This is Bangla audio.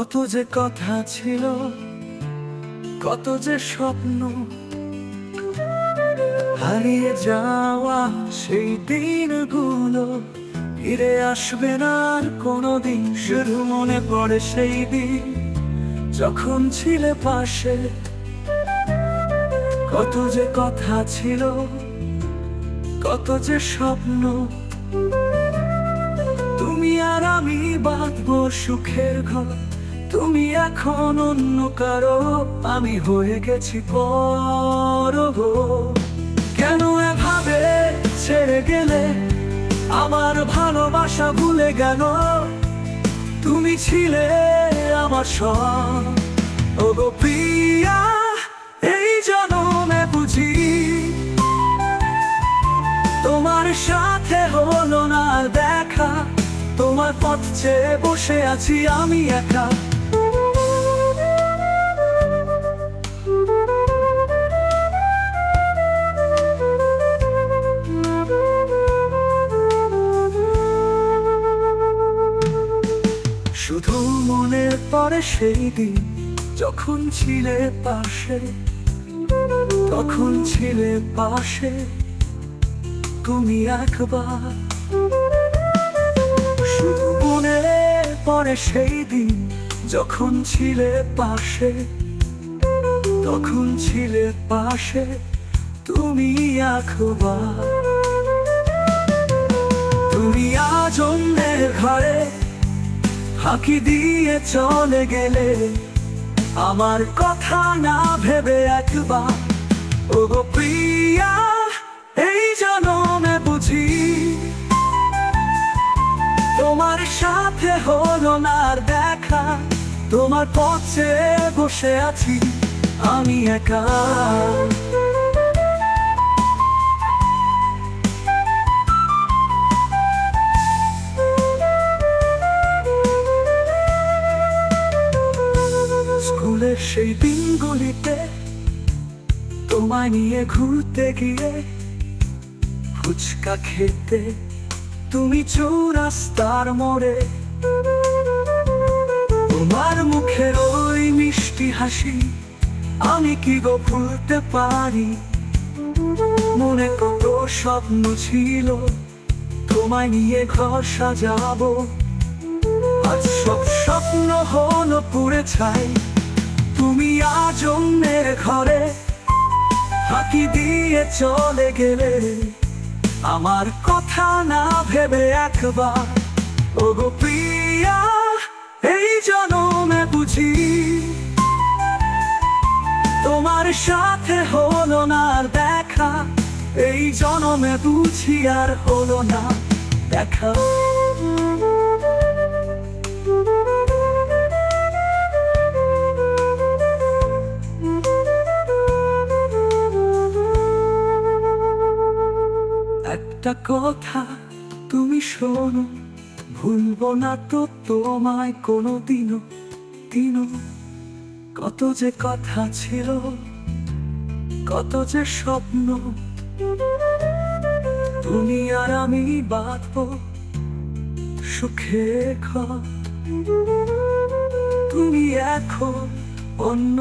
কত যে কথা ছিল, কত যে স্বপ্ন, হারিয়ে যাওয়া সেই দিনগুলো ফিরে আসবে না আর কোনোদিন। শুধু মনে পড়ে সেই দিন যখন ছিলে পাশে, কত যে কথা ছিল, কত যে স্বপ্ন। তুমি আর আমি বাঁধবো সুখের ঘর, তুমি এখন অন্য কারো, আমি হয়ে গেছি বড়। কেন এভাবে ছেড়ে গেলে, আমার ভালোবাসা ভুলে গেল? তুমি ছিলে আমার সব, ও গো প্রিয়া, এই জনমে বুঝি তোমার সাথে হলো না দেখা। তোমার পথ চেয়ে বসে আছি আমি একা। শুধু মনে পড়ে সেই দিন যখন ছিলে পাশে, তখন ছিলে পাশে তুমি একবার। শুধু মনে পড়ে সেই দিন যখন ছিলে পাশে, তখন ছিলে পাশে তুমি একবার। তুমি আজ অন্যের ঘরে ফাঁকি দিয়ে চলে গেলে, আমার কথা না ভেবে একবার। ও গো প্রিয়া, এই জনমে বুঝি তোমার সাথে হলো না আর দেখা। তোমার পথে বসে আছি আমি একা। স্কুলের সেই দিনগুলিতে তোমায় নিয়ে ঘুরতে গিয়ে, ফুচকা খেতে তুমি চৌরাস্তার মোড়ে, তোমার মুখের ওই মিষ্টি হাসি আমি কি গো ভুলতে পারি? মনে কত স্বপ্ন ছিল তোমায় নিয়ে ঘর সাজাবো, আজ সব স্বপ্ন হলো পুড়ে ছাই। তুমি আজ অন্যের ঘরে ফাঁকি দিয়ে চলে গেলে, আমার কথা না ভেবে একবার। ও গো প্রিয়া, এই জনমে বুঝি তোমার সাথে হলো না আর দেখা। এই জনমে বুঝি আর হলো না দেখা। একটা কথা তুমি শোনো, ভুলবো না তো তোমায় কোনোদিনও দিনও। কত যে কথা ছিল, কত যে স্বপ্ন, তুমি আর আমি বাঁধবো সুখের ঘর। তুমি এখন অন্য